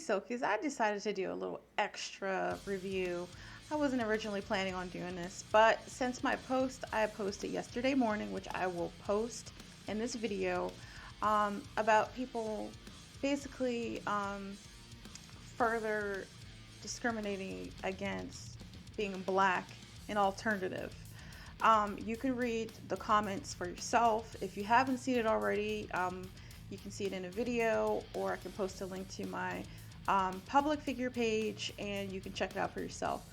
Silkies, I decided to do a little extra review. I wasn't originally planning on doing this, but since my post I posted yesterday morning, which I will post in this video, about people basically further discriminating against being black and alternative. You can read the comments for yourself. If you haven't seen it already, you can see it in a video, or I can post a link to my public figure page and you can check it out for yourself.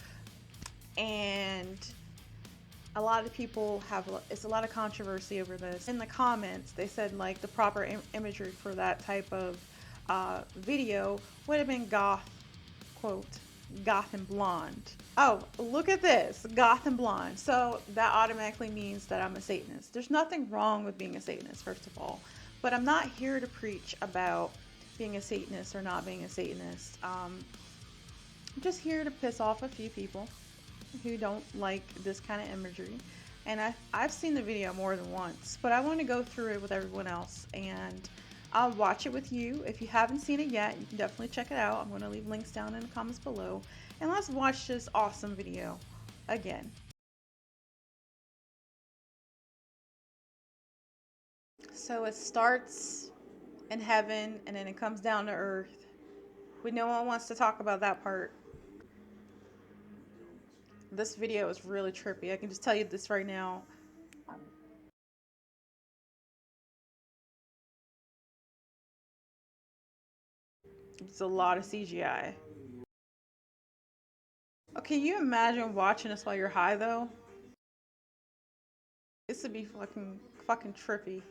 And a lot of people it's a lot of controversy over this. In the comments, they said like the proper imagery for that type of video would have been goth, quote, goth and blonde. Oh, look at this, goth and blonde. So that automatically means that I'm a Satanist. There's nothing wrong with being a Satanist, first of all, but I'm not here to preach about being a Satanist or not being a Satanist. I'm just here to piss off a few people who don't like this kind of imagery. And I've seen the video more than once, but I want to go through it with everyone else, and I'll watch it with you. If you haven't seen it yet, you can definitely check it out. I'm going to leave links down in the comments below. And let's watch this awesome video again. So it starts in heaven and then it comes down to earth. But no one wants to talk about that part. This video is really trippy. I can just tell you this right now. It's a lot of CGI. Okay, can you imagine watching this while you're high though? This would be fucking trippy.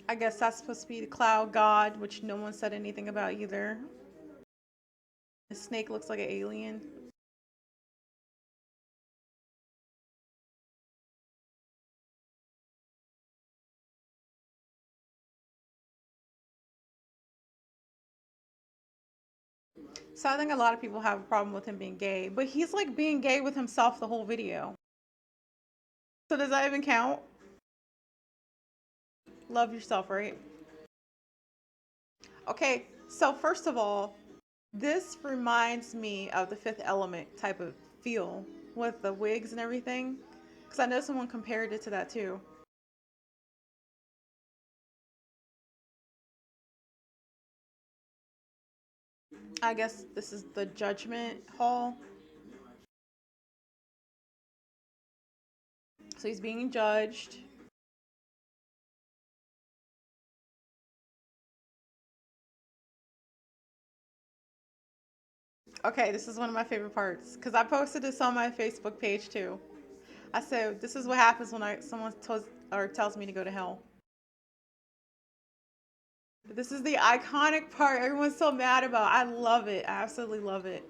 I guess that's supposed to be the cloud god, which no one said anything about either. The snake looks like an alien. So I think a lot of people have a problem with him being gay, but he's like being gay with himself the whole video. So does that even count? Love yourself, right? Okay, so first of all, this reminds me of the Fifth Element type of feel with the wigs and everything, because I know someone compared it to that too. I guess this is the judgment hall. So he's being judged. Okay, this is one of my favorite parts because I posted this on my Facebook page too. I said, this is what happens when someone tells me to go to hell. This is the iconic part everyone's so mad about. I love it. I absolutely love it.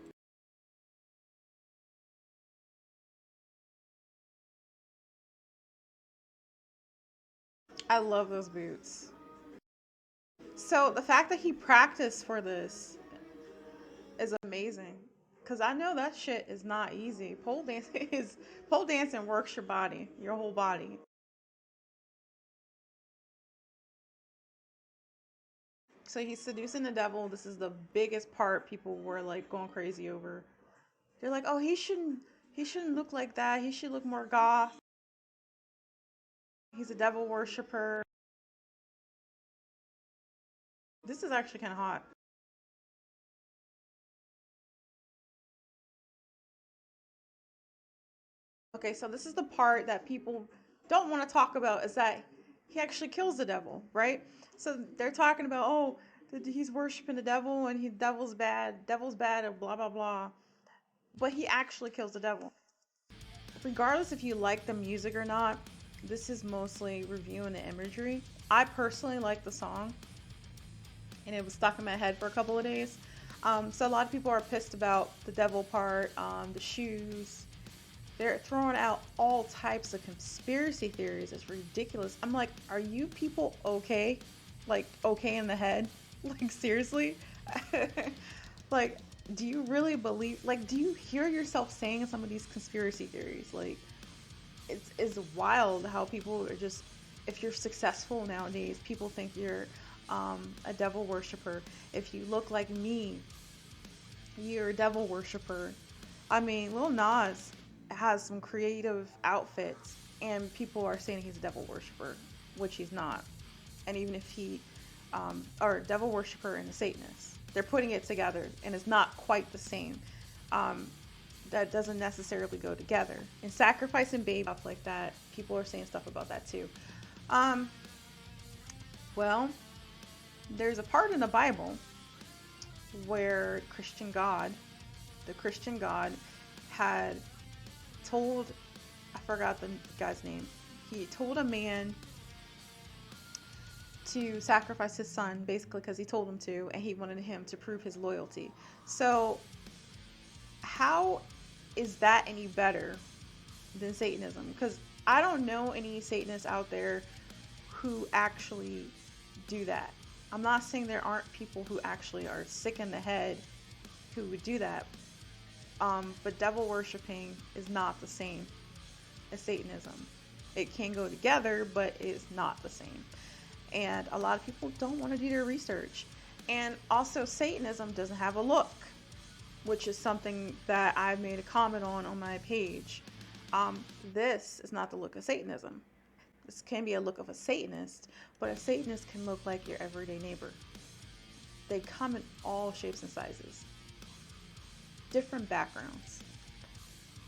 I love those boots. So the fact that he practiced for this is amazing, because I know that shit is not easy. Pole dancing works your body, your whole body. So he's seducing the devil. This is the biggest part people were like going crazy over. They're like, oh, he shouldn't look like that. He should look more goth. He's a devil worshiper. This is actually kind of hot. Okay, so this is the part that people don't want to talk about, is that he actually kills the devil, right? So they're talking about, oh, he's worshiping the devil and devil's bad, and blah, blah, blah. But he actually kills the devil. Regardless if you like the music or not, this is mostly reviewing the imagery. I personally like the song, and it was stuck in my head for a couple of days. So a lot of people are pissed about the devil part, the shoes. They're throwing out all types of conspiracy theories. It's ridiculous. I'm like, are you people okay? Like, okay in the head? Like, seriously? Like, do you really believe, like, do you hear yourself saying some of these conspiracy theories? Like, it's wild how people are just If you're successful nowadays, people think you're a devil worshiper. If you look like me, you're a devil worshiper. I mean, Lil Nas has some creative outfits, and people are saying he's a devil worshiper, which he's not. And even if he, or a devil worshiper and a Satanist, they're putting it together, and it's not quite the same. That doesn't necessarily go together. And sacrificing baby, stuff like that, people are saying stuff about that too. Well, there's a part in the Bible where the Christian God, had told, I forgot the guy's name, he told a man to sacrifice his son, basically because he told him to, and he wanted him to prove his loyalty. So how is that any better than Satanism? Because I don't know any Satanists out there who actually do that. I'm not saying there aren't people who actually are sick in the head who would do that. But devil worshiping is not the same as Satanism. It can go together, but it's not the same. And a lot of people don't want to do their research. And also, Satanism doesn't have a look, which is something that I've made a comment on my page. This is not the look of Satanism. This can be a look of a Satanist, but a Satanist can look like your everyday neighbor. They come in all shapes and sizes, different backgrounds,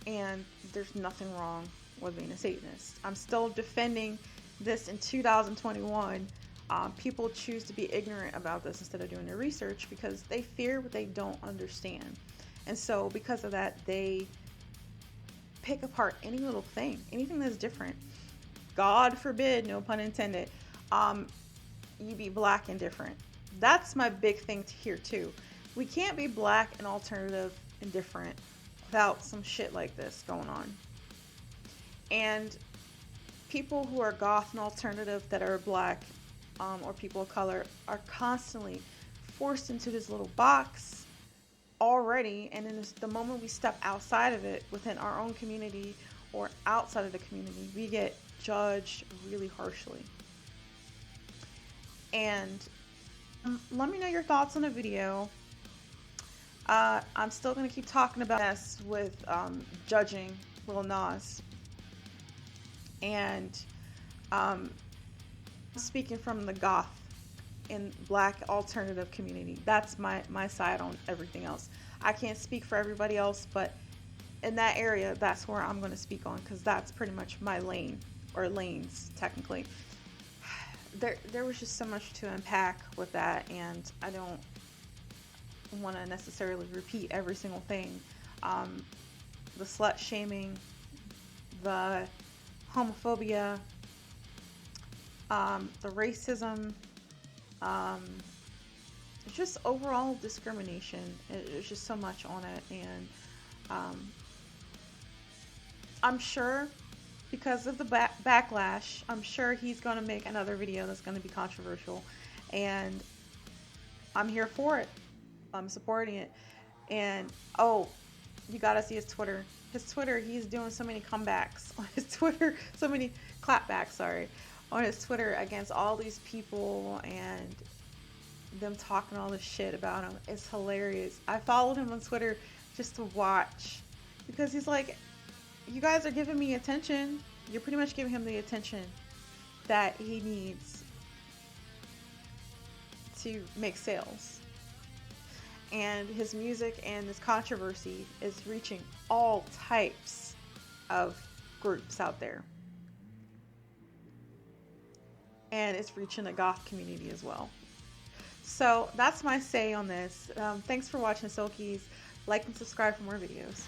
and there's nothing wrong with being a Satanist. I'm still defending this in 2021. People choose to be ignorant about this instead of doing their research because they fear what they don't understand. And so because of that, they pick apart any little thing, anything that's different. God forbid, no pun intended, you be black and different. That's my big thing here too. We can't be black and alternative and different without some shit like this going on. And people who are goth and alternative that are black or people of color are constantly forced into this little box already, and then the moment we step outside of it within our own community or outside of the community, we get judged really harshly. And let me know your thoughts on the video. I'm still going to keep talking about this with judging Lil Nas. And speaking from the goth and black alternative community. That's my side on everything else. I can't speak for everybody else, but in that area, that's where I'm going to speak on, because that's pretty much my lane, or lanes, technically. There was just so much to unpack with that, and I don't want to necessarily repeat every single thing. The slut shaming, the homophobia, the racism, it's just overall discrimination. There's just so much on it, and I'm sure because of the backlash, I'm sure he's going to make another video that's going to be controversial, and I'm here for it. I'm supporting it. And oh, you gotta see his Twitter. His Twitter, he's doing so many comebacks on his Twitter, so many clapbacks, sorry, on his Twitter against all these people and them talking all this shit about him. It's hilarious. I followed him on Twitter just to watch, because he's like, you guys are giving me attention. You're pretty much giving him the attention that he needs to make sales. And his music and this controversy is reaching all types of groups out there. And it's reaching the goth community as well. So that's my say on this. Thanks for watching, Silkies. Like and subscribe for more videos.